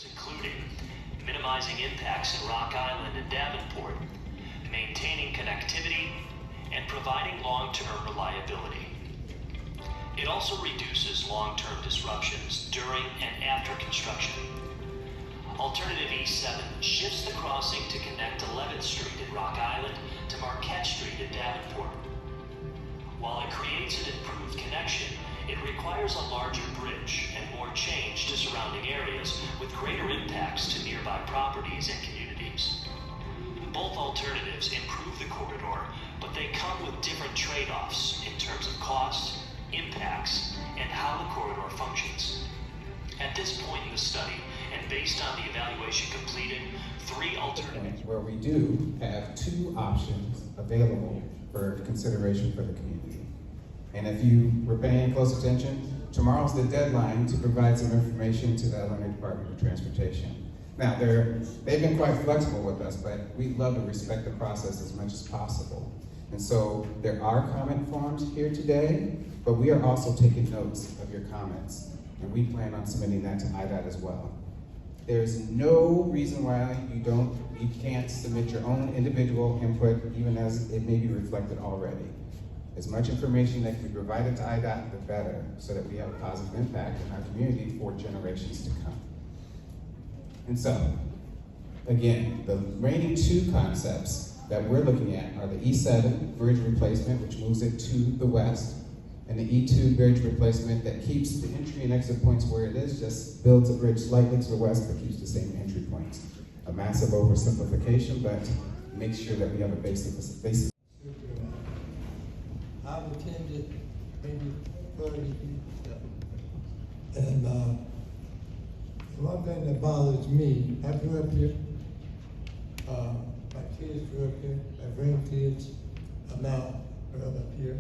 including minimizing impacts in Rock Island and Davenport, maintaining connectivity, and providing long-term reliability. It also reduces long-term disruptions during and after construction. Alternative E7 shifts the crossing to connect 11th Street at Rock Island to Marquette Street at Davenport. While it creates an improved connection, it requires a larger bridge and more change to surrounding areas with greater impacts to nearby properties and communities. Both alternatives improve the corridor, but they come with different trade-offs in terms of cost, impacts, and how the corridor functions. At this point in the study, and based on the evaluation completed, 3 alternatives. Where we do have 2 options available for consideration for the community. And if you were paying close attention, tomorrow's the deadline to provide some information to the Illinois Department of Transportation. Now, they've been quite flexible with us, but we'd love to respect the process as much as possible. And so there are comment forms here today, but we are also taking notes of your comments, and we plan on submitting that to IDOT as well. There's no reason why you can't submit your own individual input, even as it may be reflected already. As much information that can be provided to IDOT, the better, so that we have a positive impact in our community for generations to come. And so, again, the remaining 2 concepts that we're looking at are the E7 bridge replacement, which moves it to the west, and the E2 bridge replacement that keeps the entry and exit points where it is, just builds a bridge slightly to the west, but keeps the same entry points. A massive oversimplification, but makes sure that we have a basic. I've attended maybe 30 people. And the one thing that bothers me, I grew up here, my kids grew up here, my grandkids are now grew up here.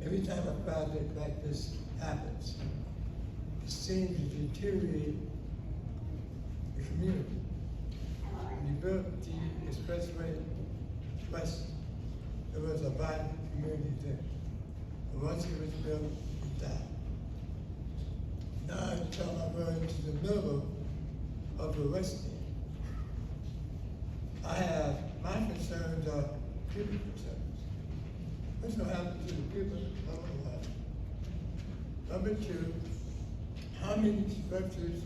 Every time a project like this happens, it seems to deteriorate the community. When you built the expressway west, there was a vibrant community there. And once it was built, it died. Now every time I go into the middle of the west end, I have, my concerns are people concerns. What's going to happen to the people? Number 1. Number 2, how many structures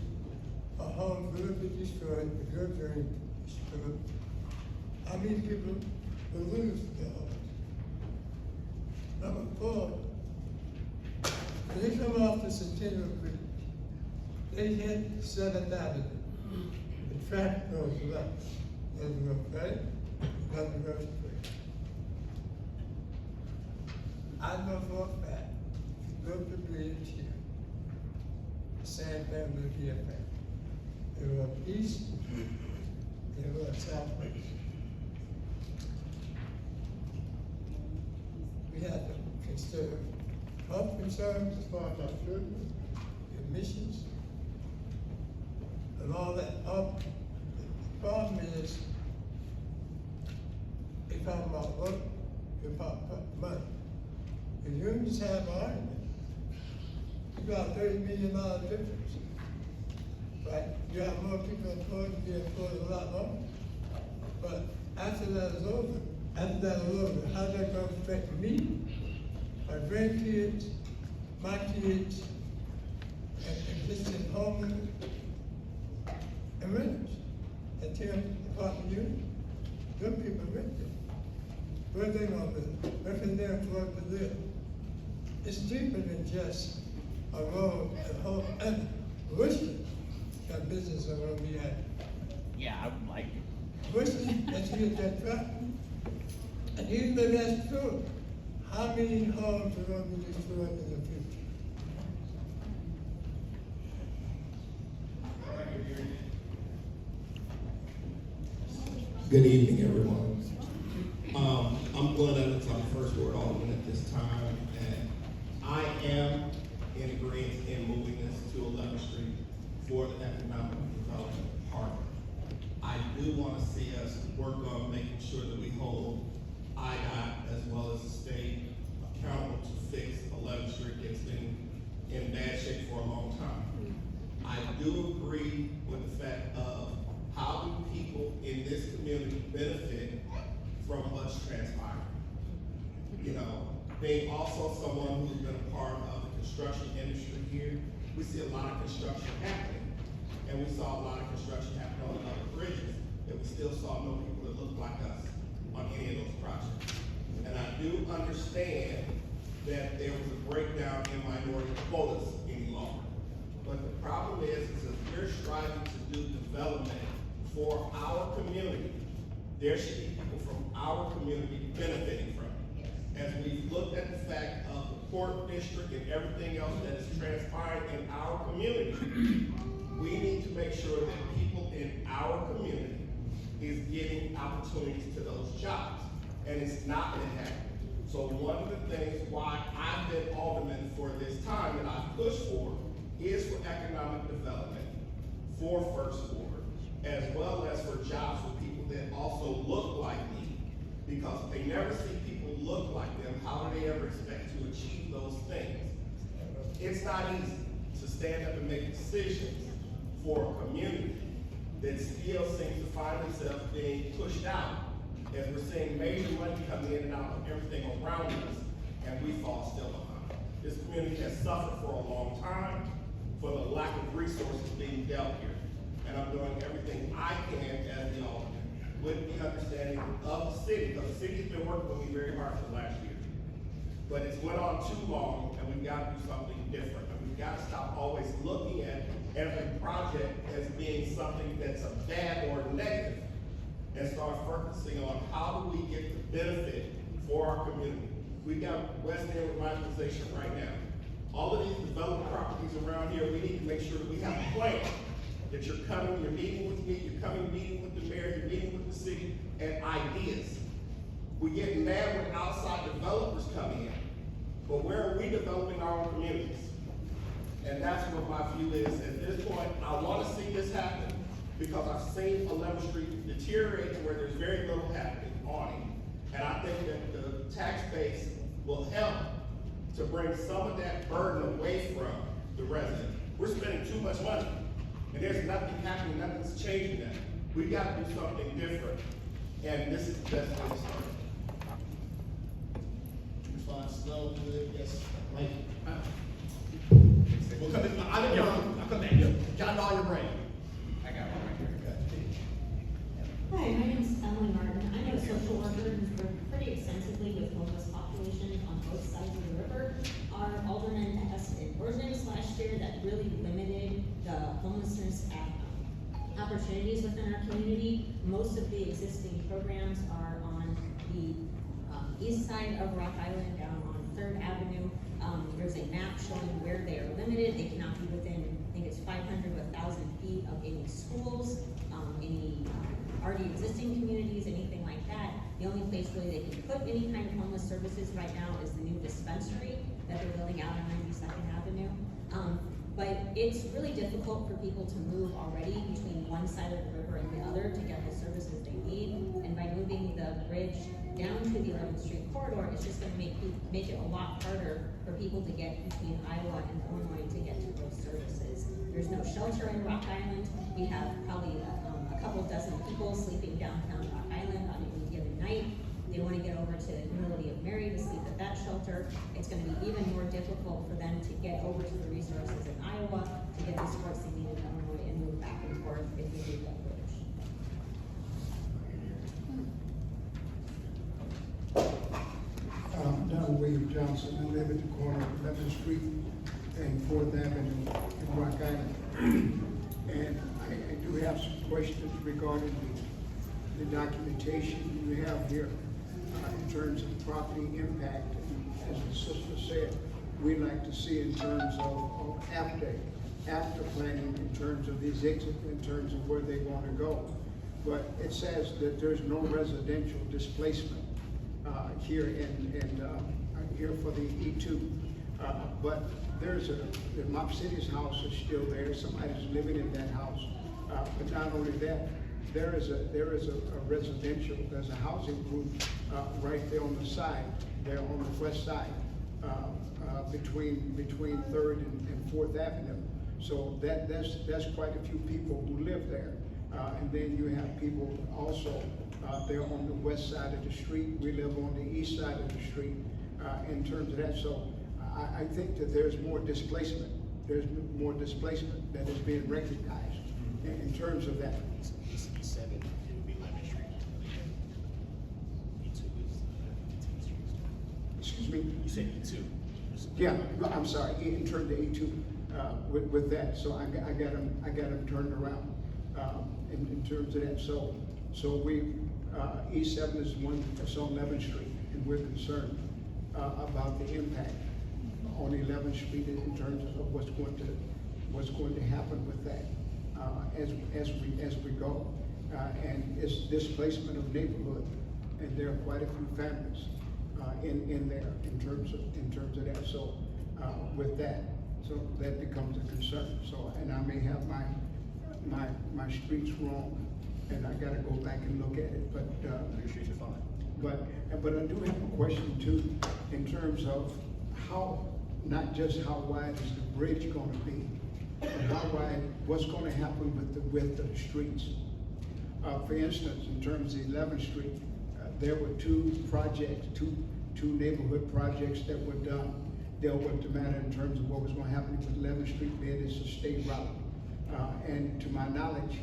or homes will be destroyed if your journey is destroyed? How many people will lose their homes? Number 4, when they come off the Centennial Bridge, they hit 7th Avenue. The traffic goes left. Doesn't go right, nothing goes straight. I know for a fact, if you built the bridge here, the same thing will be a thing. They will east, they will southwest. We have to consider health concerns as far as our children, emissions, and all that. The problem is, they talk about work, they talk about money. The unions have an argument. You got a $30 million difference, right? You have more people employed, you be employed a lot more. But after that is over, how's that going to affect me, my grandkids, my kids, and existing homeowners and renters? And tell the Department Union, them people rent it. Where are they going to live? Where can they afford to live? It's deeper than just a road and home. And Worcester, that business are going to be at. Yeah, I would like it. Worcester, that's here, that traffic. And even if that's true, how many homes are going to be destroyed in the future? Good evening, everyone. I'm Glenn Evans. I'm the first ward alderman at this time, and I am in agreement in moving this to 11th Street for the economic development part. I do want to see us work on making sure that we hold IDOT as well as the state accountable to fix 11th Street. It's been in bad shape for a long time. I do agree this community benefit from what's transpiring. You know, being also someone who's been a part of the construction industry here, we see a lot of construction happening. And we saw a lot of construction happening on other bridges, and we still saw no people that looked like us on any of those projects. And I do understand that there was a breakdown in minority quotas any longer. But the problem is if we're striving to do development for our community, there should be people from our community benefiting from it. As we've looked at the fact of the port district and everything else that is transpiring in our community, we need to make sure that people in our community is getting opportunities to those jobs. And it's not been happening. So one of the things why I've been alderman for this time that I've pushed for is for economic development for First Ward, as well as for jobs for people that also look like me. Because if they never see people look like them, how do they ever expect to achieve those things? It's not easy to stand up and make decisions for a community that still seems to find themselves being pushed out, as we're seeing major money coming in and out of everything around us, and we fall still behind. This community has suffered for a long time for the lack of resources being dealt here. And I'm doing everything I can as the alderman with the understanding of the city, because the city's been working with me very hard for the last year. But it's went on too long, and we've got to do something different. And we've got to stop always looking at every project as being something that's a bad or negative, and start focusing on how do we get the benefit for our community. We've got West End revitalization right now. All of these developed properties around here, we need to make sure that we have a plan. That you're coming, you're meeting with me, you're coming, meeting with the mayor, you're meeting with the city, and ideas. We get mad when outside developers come in, but where are we developing our own communities? And that's what my view is. At this point, I want to see this happen because I've seen 11th Street deteriorate to where there's very little happening on it. And I think that the tax base will help to bring some of that burden away from the resident. We're spending too much money, and there's nothing happening, nothing's changing that. We've got to do something different, and this is the best way to start. Response, no, good, yes, Mike. We'll come in, I'll come back. John, all your brain. I got one right here. Hi, my name is Emily Martin. I'm a social worker who's worked pretty extensively with homeless populations on both sides of the river. Our alderman passed an ordinance last year that really limited the homelessness opportunities within our community. Most of the existing programs are on the east side of Rock Island, down on 3rd Avenue. There's a map showing where they are limited. They cannot be within, I think it's 500 to 1,000 feet of any schools, any already existing communities, anything like that. The only place really they can put any kind of homeless services right now is the new dispensary that they're building out on 92nd Avenue. But it's really difficult for people to move already between one side of the river and the other to get the services they need. And by moving the bridge down to the 11th Street corridor, it's just going to make it a lot harder for people to get between Iowa and Illinois to get to those services. There's no shelter in Rock Island. We have probably a couple dozen people sleeping downtown Rock Island on any given night. They want to get over to Humility of Mary to sleep at that shelter. It's going to be even more difficult for them to get over to the resources in Iowa to get the supports they need in Illinois and move back and forth if we leave that bridge. Donald William Johnson. I live at the corner of 11th Street and 4th Avenue in Rock Island. And I do have some questions regarding the documentation you have here in terms of property impact. And as the sister said, we like to see in terms of after planning, in terms of these exits, in terms of where they want to go. But it says that there's no residential displacement here here for the E2. But the Mop City's house is still there. Somebody's living in that house. But not only that, there is a residential, there's a housing group right there on the side, there on the west side, between 3rd and 4th Avenue. So that's quite a few people who live there. And then you have people also, they're on the west side of the street. We live on the east side of the street in terms of that. So I think that there's more displacement. There's more displacement that is being recognized in terms of that. E7, it would be Lemon Street. E2 is Excuse me? You said E2. Yeah, no, I'm sorry, in terms of E2, with that, so I got them turned around, in terms of that, so we, E7 is one that's on 11th Street, and we're concerned, about the impact on 11th Street in terms of what's going to happen with that, as we go, and it's displacement of neighborhood, and there are quite a few families, in there in terms of that. So with that, so that becomes a concern. So, and I may have my streets wrong, and I got to go back and look at it. But Your streets are fine. but I do have a question too, in terms of how, not just how wide is the bridge going to be, but how wide, what's going to happen with the width of the streets. For instance, in terms of 11th Street, there were two neighborhood projects that were done, dealt with the matter in terms of what was going to happen with 11th Street. Bed is a state route. And to my knowledge,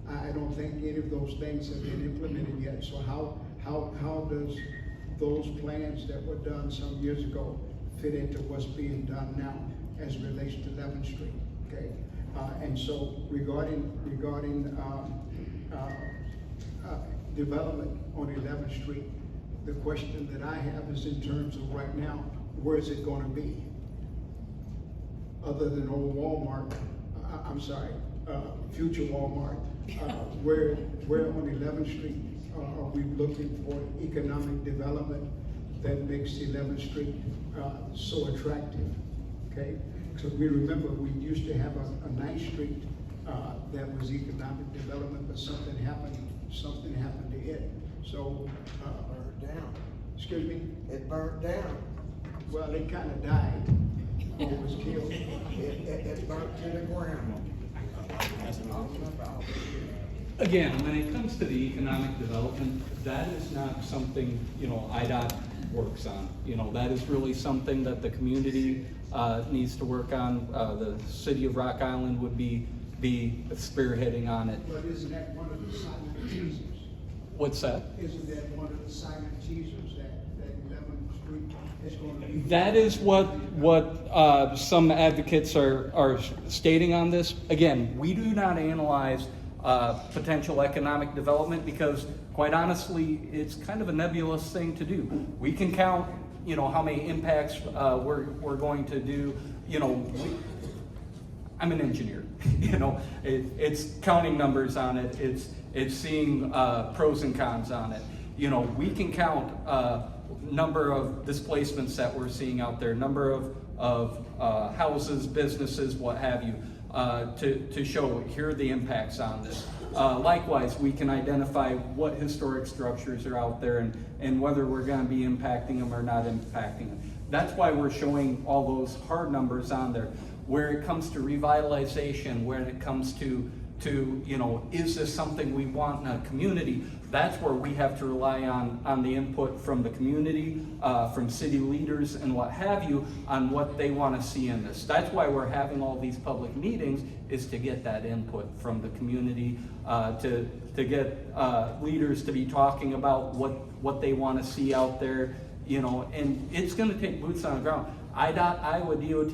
I don't think any of those things have been implemented yet. So how does those plans that were done some years ago fit into what's being done now as it relates to 11th Street? Okay. And so regarding development on 11th Street, the question that I have is in terms of right now, where is it going to be? Other than old Walmart, future Walmart, where on 11th Street are we looking for economic development that makes 11th Street so attractive? Okay, because we remember we used to have a 9th Street that was economic development, but something happened to it. So, Burned down. excuse me? It burned down. Well, it kind of died. It was killed. It burnt to the ground. Again, when it comes to the economic development, that is not something, IDOT works on. That is really something that the community needs to work on. The city of Rock Island would be spearheading on it. But isn't that one of the silent teasers? What's that? Isn't that one of the silent teasers that 11th Street is going to be? That is what some advocates are stating on this. Again, we do not analyze potential economic development because, quite honestly, it's kind of a nebulous thing to do. We can count, how many impacts we're going to do. I'm an engineer. It's counting numbers on it. It's seeing pros and cons on it. We can count number of displacements that we're seeing out there, number of houses, businesses, what have you, to show here are the impacts on this. Likewise, we can identify what historic structures are out there and whether we're going to be impacting them or not impacting them. That's why we're showing all those hard numbers on there. Where it comes to revitalization, when it comes to is this something we want in a community? That's where we have to rely on the input from the community, from city leaders and what have you, on what they want to see in this. That's why we're having all these public meetings, is to get that input from the community, to get leaders to be talking about what they want to see out there, and it's going to take boots on the ground. IDOT, Iowa DOT,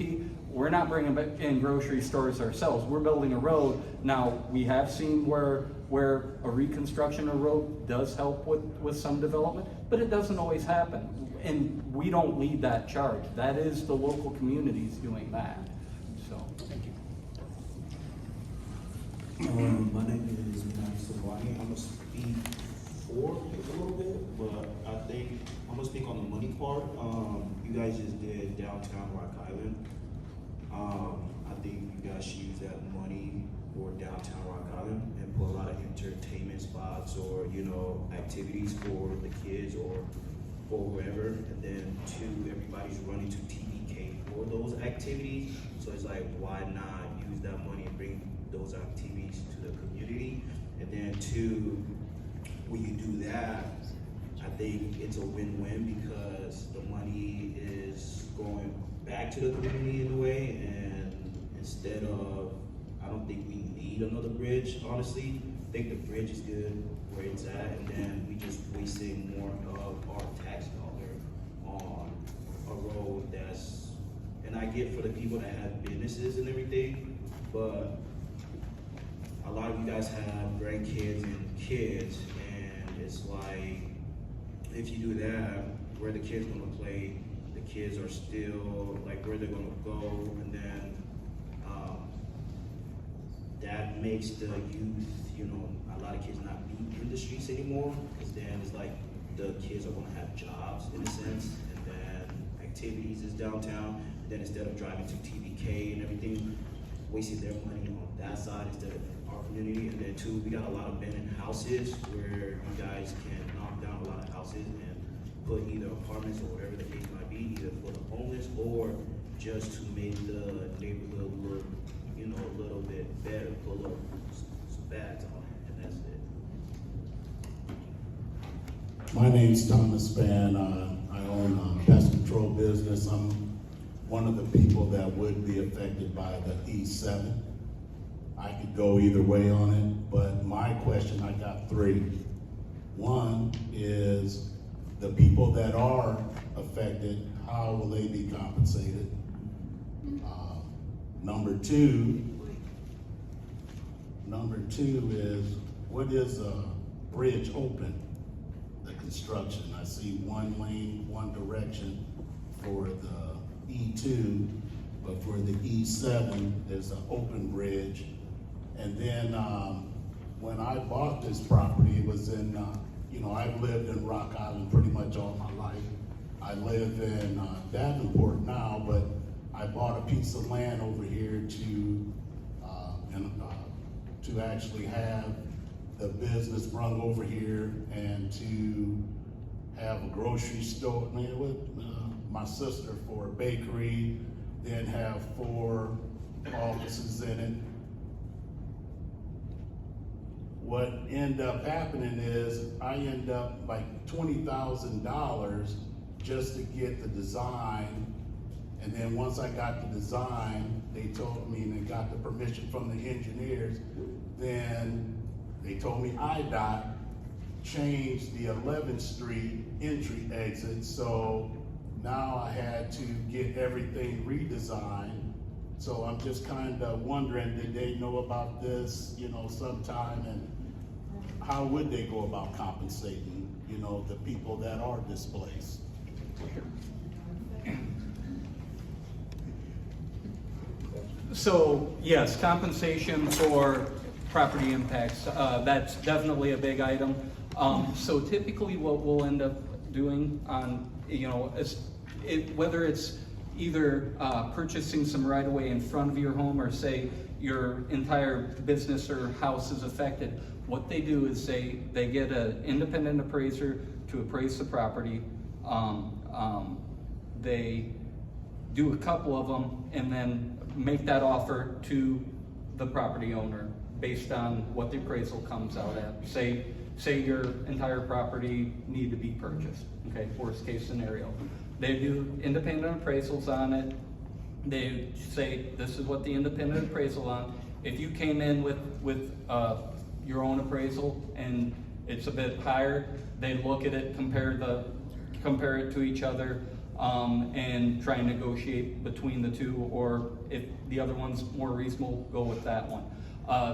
we're not bringing in grocery stores ourselves. We're building a road. Now, we have seen where a reconstruction of a road does help with some development, but it doesn't always happen. And we don't lead that charge. That is the local communities doing that. So, thank you. My name is Minami Sawani. I'm going to speak for a little bit, but I think I'm going to speak on the money part. You guys just did downtown Rock Island. I think you guys should use that money for downtown Rock Island and put a lot of entertainment spots or, activities for the kids or whoever. And then two, everybody's running to TDK for those activities. So it's like, why not use that money and bring those activities to the community? And then two, when you do that, I think it's a win-win because the money is going back to the community in a way, and instead of, I don't think we need another bridge, honestly. I think the bridge is good where it's at, and then we just wasting more of our tax dollar on a road that's, and I get for the people that have businesses and everything, but a lot of you guys have grandkids and kids, and it's like, if you do that, where the kids gonna play, the kids are still, like, where they're gonna go, and then, that makes the youth, you know, a lot of kids not be in the streets anymore, because then it's like, the kids are gonna have jobs in a sense, and then activities is downtown, and then instead of driving to TBK and everything, wasting their money on that side instead of our community. And then two, we got a lot of abandoned houses where you guys can knock down a lot of houses and put either apartments or whatever the case might be, either for the homeless or just to make the neighborhood look, you know, a little bit better, put a little some bags on it, and that's it. My name's Thomas Spann. I own a pest control business. I'm one of the people that would be affected by the E7. I could go either way on it, but my question, I got three. One is the people that are affected, how will they be compensated? Number two is, what is a bridge open, the construction? I see one lane, one direction for the E2, but for the E7, there's an open bridge. And then when I bought this property, it was in, you know, I've lived in Rock Island pretty much all my life. I live in Davenport now, but I bought a piece of land over here to actually have the business brung over here and to have a grocery store, with my sister for a bakery, then have 4 offices in it. What ended up happening is I end up like $20,000 just to get the design. And then once I got the design, they told me, and they got the permission from the engineers, then they told me IDOT changed the 11th Street entry exit. So now I had to get everything redesigned. So I'm just kind of wondering, did they know about this, you know, sometime, and how would they go about compensating, you know, the people that are displaced? So yes, compensation for property impacts, that's definitely a big item. So typically what we'll end up doing on, you know, whether it's either purchasing some right of way in front of your home, or say your entire business or house is affected, what they do is they get an independent appraiser to appraise the property. They do a couple of them and then make that offer to the property owner based on what the appraisal comes out at. Say your entire property need to be purchased, okay, worst case scenario. They do independent appraisals on it. They say, this is what the independent appraisal on. If you came in with your own appraisal and it's a bit higher, they look at it, compare it to each other, and try and negotiate between the two, or if the other one's more reasonable, go with that one.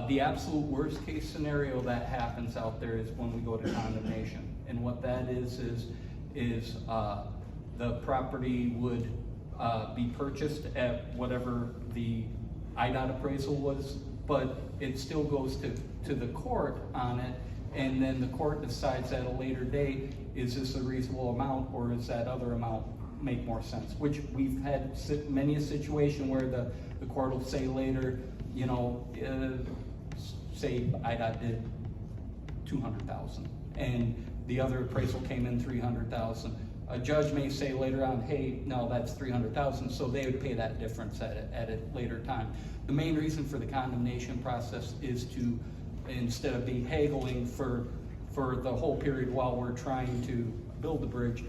The absolute worst case scenario that happens out there is when we go to condemnation. And what that is the property would be purchased at whatever the IDOT appraisal was, but it still goes to the court on it, and then the court decides at a later date, is this a reasonable amount, or is that other amount make more sense? Which we've had many a situation where the court will say later, you know, say IDOT did 200,000 and the other appraisal came in 300,000. A judge may say later on, hey, no, that's 300,000, so they would pay that difference at a later time. The main reason for the condemnation process is to instead of be haggling for the whole period while we're trying to build the bridge,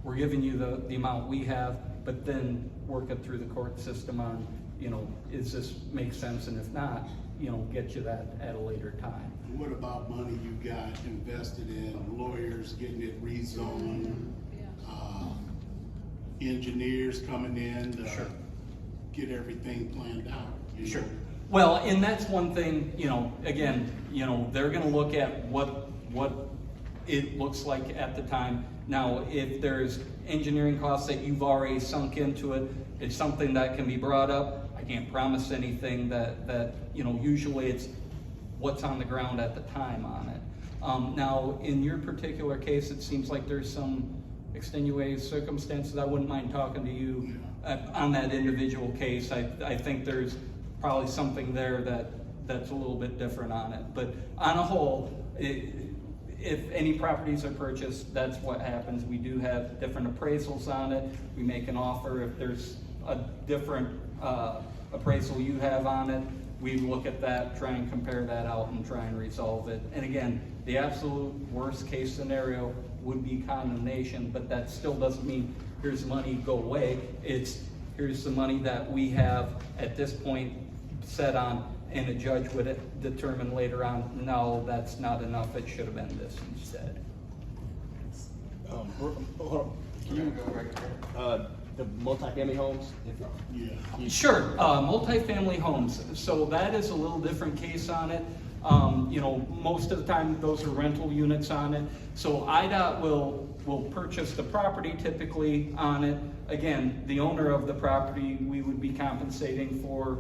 we're giving you the amount we have, but then work it through the court system on, is this make sense, and if not, get you that at a later time. What about money you got invested in lawyers getting it rezoned, engineers coming in to Sure. get everything planned out? Sure. Well, and that's one thing, again, they're gonna look at what it looks like at the time. Now, if there's engineering costs that you've already sunk into it, it's something that can be brought up. I can't promise anything that usually it's what's on the ground at the time on it. Now, in your particular case, it seems like there's some extenuating circumstances. I wouldn't mind talking to you on that individual case. I think there's probably something there that's a little bit different on it. But on a whole, if any properties are purchased, that's what happens. We do have different appraisals on it. We make an offer. If there's a different appraisal you have on it, we look at that, try and compare that out and try and resolve it. And again, the absolute worst case scenario would be condemnation, but that still doesn't mean here's money, go away. It's here's the money that we have at this point set on, and a judge would determine later on, no, that's not enough, it should have been this instead. Hold on. Can you, the multifamily homes? Yeah. Sure, multifamily homes, so that is a little different case on it. Most of the time those are rental units on it. So IDOT will purchase the property typically on it. Again, the owner of the property, we would be compensating for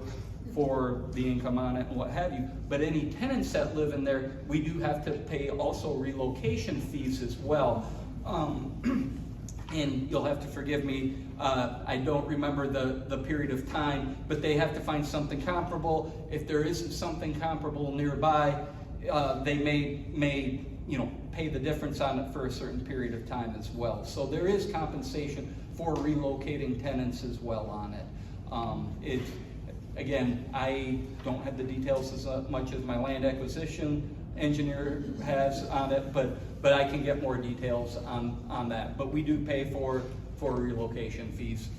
the income on it and what have you. But any tenants that live in there, we do have to pay also relocation fees as well. And you'll have to forgive me, I don't remember the period of time, but they have to find something comparable. If there isn't something comparable nearby, they may pay the difference on it for a certain period of time as well. So there is compensation for relocating tenants as well on it. Again, I don't have the details as much as my land acquisition engineer has on it, but I can get more details on that. But we do pay for relocation fees